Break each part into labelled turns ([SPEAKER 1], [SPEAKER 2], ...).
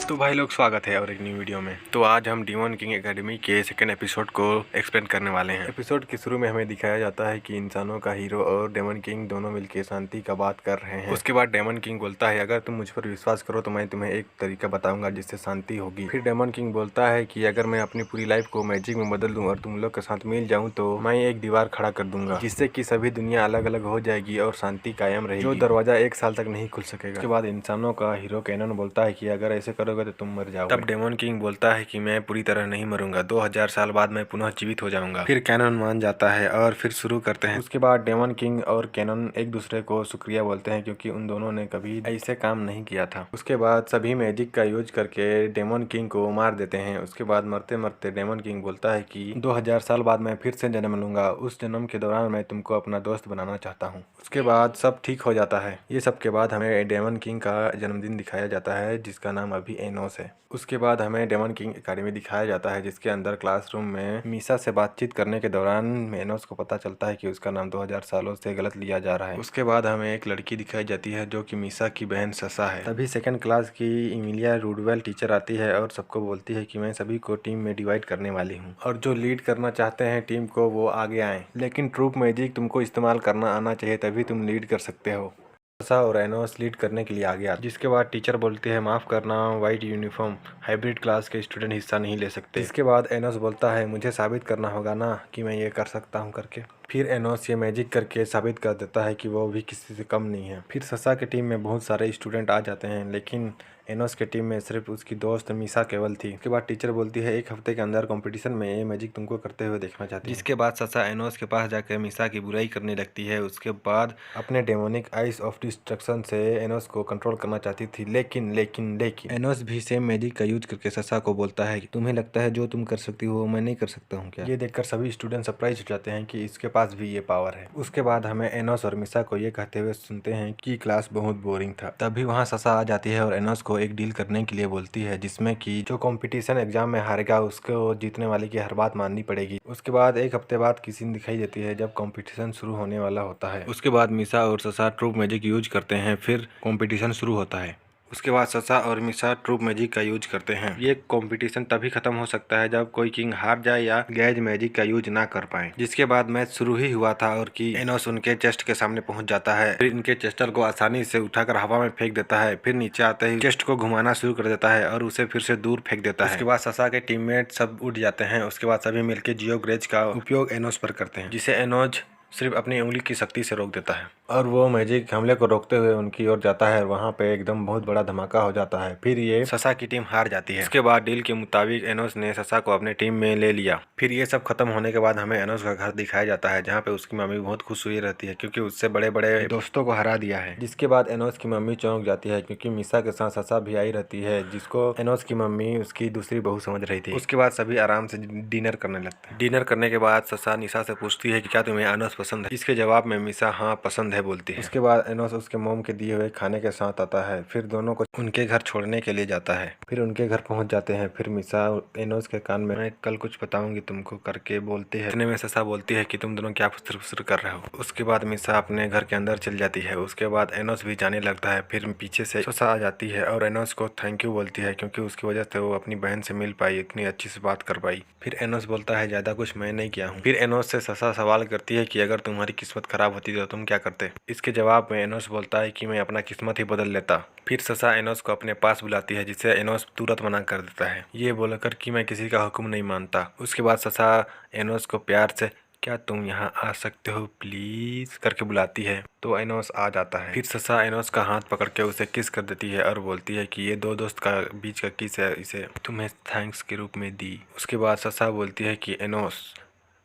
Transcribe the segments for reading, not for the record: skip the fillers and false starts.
[SPEAKER 1] तो भाई लोग स्वागत है और एक न्यू वीडियो में। तो आज हम डेमन किंग एकेडमी के सेकंड एपिसोड को एक्सप्लेन करने वाले हैं। एपिसोड के शुरू में हमें दिखाया जाता है कि इंसानों का हीरो और डेमन किंग दोनों मिलकर शांति का बात कर रहे हैं। उसके बाद डेमन किंग बोलता है, अगर तुम मुझ पर विश्वास करो तो मैं तुम्हें एक तरीका बताऊंगा जिससे शांति होगी। फिर डेमन किंग बोलता है कि अगर मैं अपनी पूरी लाइफ को मैजिक में बदल दूं और तुम लोग के साथ मिल जाऊं तो मैं एक दीवार खड़ा कर दूंगा जिससे कि सभी दुनिया अलग अलग हो जाएगी और शांति कायम रहेगी, जो दरवाजा 1 साल तक नहीं खुल सकेगा। उसके बाद इंसानों का हीरो कैनन बोलता है कि अगर ऐसे करोगे तो तुम मर जाओगे। तब डेमन किंग बोलता है कि मैं पूरी तरह नहीं मरूंगा, 2000 साल बाद मैं पुनः जीवित हो जाऊंगा। फिर कैनन मान जाता है और फिर शुरू करते हैं। उसके बाद डेमन किंग और कैनन एक दूसरे को शुक्रिया बोलते हैं क्योंकि उन दोनों ने कभी ऐसे काम नहीं किया था। उसके बाद सभी मैजिक का यूज करके डेमन किंग को मार देते हैं। उसके बाद मरते मरते डेमन किंग बोलता है कि 2000 साल बाद मैं फिर से जन्म लूंगा, उस जन्म के दौरान मैं तुमको अपना दोस्त बनाना चाहता हूँ। उसके बाद सब ठीक हो जाता है। ये सब के बाद हमें डेमन किंग का जन्मदिन दिखाया जाता है जिसका नाम अभी एनोस है। उसके बाद हमें डेमन किंग एकेडमी दिखाया जाता है जिसके अंदर क्लासरूम में मीसा से बातचीत करने के दौरान एनोस को पता चलता है कि उसका नाम 2000 सालों से गलत लिया जा रहा है। उसके बाद हमें एक लड़की दिखाई जाती है जो कि मीसा की बहन ससा है। तभी सेकंड क्लास की इमिलिया रूडवेल टीचर आती है और सबको बोलती है कि मैं सभी को टीम में डिवाइड करने वाली हूँ और जो लीड करना चाहते हैं टीम को वो आगे आए, लेकिन ट्रूप मैजिक तुमको इस्तेमाल करना आना चाहिए तभी तुम लीड कर सकते हो। ससा और एनोस लीड करने के लिए आ गया, जिसके बाद टीचर बोलती है माफ़ करना, वाइट यूनिफॉर्म हाइब्रिड क्लास के स्टूडेंट हिस्सा नहीं ले सकते। इसके बाद एनोस बोलता है मुझे साबित करना होगा ना कि मैं ये कर सकता हूँ करके। फिर एनोस ये मैजिक करके साबित कर देता है कि वो भी किसी से कम नहीं है। फिर ससा की टीम में बहुत सारे स्टूडेंट आ जाते हैं लेकिन एनोस के टीम में सिर्फ उसकी दोस्त मीसा केवल थी। उसके बाद टीचर बोलती है 1 हफ्ते के अंदर कंपटीशन में ये मैजिक तुमको करते हुए देखना चाहती है। जिसके बाद ससा एनोस के पास जाकर मीसा की बुराई करने लगती है। उसके बाद अपने डेमोनिक आइस ऑफ डिस्ट्रक्शन से एनोस को कंट्रोल करना चाहती थी, लेकिन एनोस भी सेम मैजिक का यूज करके ससा को बोलता है कि तुम्हें लगता है जो तुम कर सकती हो मैं नहीं कर सकता हूँ क्या। ये देखकर सभी स्टूडेंट सरप्राइज हो जाते हैं कि इसके पास भी ये पावर है। उसके बाद हमें एनोस और मीसा को ये कहते हुए सुनते हैं कि क्लास बहुत बोरिंग था। तभी वहाँ ससा आ जाती है और एनोस को एक डील करने के लिए बोलती है जिसमें कि जो कंपटीशन एग्जाम में हारेगा उसको जीतने वाले की हर बात माननी पड़ेगी। उसके बाद 1 हफ्ते बाद की सीन दिखाई देती है जब कंपटीशन शुरू होने वाला होता है। उसके बाद मीसा और ससा ट्रूप मैजिक यूज करते हैं, फिर कंपटीशन शुरू होता है। उसके बाद ससा और मीसा ट्रूप मैजिक का यूज करते हैं। ये कंपटीशन तभी खत्म हो सकता है जब कोई किंग हार जाए या गैज मैजिक का यूज ना कर पाए। जिसके बाद मैच शुरू ही हुआ था और कि एनोस उनके चेस्ट के सामने पहुंच जाता है। फिर इनके चेस्टर को आसानी से उठाकर हवा में फेंक देता है। फिर नीचे आते ही चेस्ट को घुमाना शुरू कर देता है और उसे फिर से दूर फेंक देता है। उसके बाद ससा के टीममेट सब उठ जाते हैं। उसके बाद सभी मिलकर जियो ग्रेज का उपयोग एनोस पर करते हैं जिसे एनोस सिर्फ अपनी उंगली की शक्ति से रोक देता है और वो मैजिक हमले को रोकते हुए उनकी ओर जाता है और वहाँ पे एकदम बहुत बड़ा धमाका हो जाता है। फिर ये ससा की टीम हार जाती है। उसके बाद डील के मुताबिक एनोस ने ससा को अपने टीम में ले लिया। फिर ये सब खत्म होने के बाद हमें एनोस का घर दिखाया जाता है जहाँ पे उसकी मम्मी बहुत खुश हुई रहती है क्योंकि उससे बड़े बड़े दोस्तों को हरा दिया है। जिसके बाद एनोस की मम्मी चौंक जाती है क्योंकि मीसा के साथ ससा भी आई रहती है जिसको एनोस की मम्मी उसकी दूसरी बहू समझ रही थी। उसके बाद सभी आराम से डिनर करने लगते हैं। डिनर करने के बाद ससा निशा से पूछती है कि क्या तुम्हें एनोस पसंद है। इसके जवाब में मीसा हाँ पसंद है बोलती है। उसके बाद एनोस उसके मोम के दिए हुए खाने के साथ आता है। फिर दोनों को उनके घर छोड़ने के लिए जाता है। फिर उनके घर पहुंच जाते हैं। फिर मीसा एनोस के कान में मैं कल कुछ बताऊंगी तुमको करके बोलती है। इतने में ससा बोलती है कि तुम दोनों क्या फुसर कर रहे हो। उसके बाद मीसा अपने घर के अंदर चल जाती है। उसके बाद एनोस भी जाने लगता है। फिर पीछे से ससा आ जाती है और एनोस को थैंक यू बोलती है क्योंकि उसकी वजह से वो अपनी बहन से मिल पाई, इतनी अच्छी से बात कर पाई। फिर एनोस बोलता है ज्यादा कुछ मैं नहीं किया हूँ। फिर एनोस से ससा सवाल करती है कि अगर तुम्हारी किस्मत खराब होती तो तुम क्या करते। इसके जवाब में एनोस बोलता है कि मैं अपना किस्मत ही बदल लेता। फिर ससा एनोस को अपने पास बुलाती है जिसे एनोस तुरंत मना कर देता है ये बोलकर कि मैं किसी का हुक्म नहीं मानता। उसके बाद ससा एनोस को प्यार से क्या तुम यहाँ आ सकते हो प्लीज करके बुलाती है तो एनोस आ जाता है। फिर ससा एनोस का हाथ पकड़ के उसे किस कर देती है और बोलती है कि ये 2 दोस्त का बीच का किस है, इसे तुम्हें थैंक्स के रूप में दी। उसके बाद ससा बोलती है कि एनोस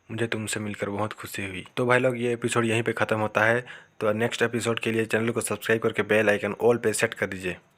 [SPEAKER 1] मुझे तुमसे मिलकर बहुत खुशी हुई। तो भाई लोग ये एपिसोड यहीं पे ख़त्म होता है। तो नेक्स्ट एपिसोड के लिए चैनल को सब्सक्राइब करके बेल आइकन ऑल पे सेट कर दीजिए।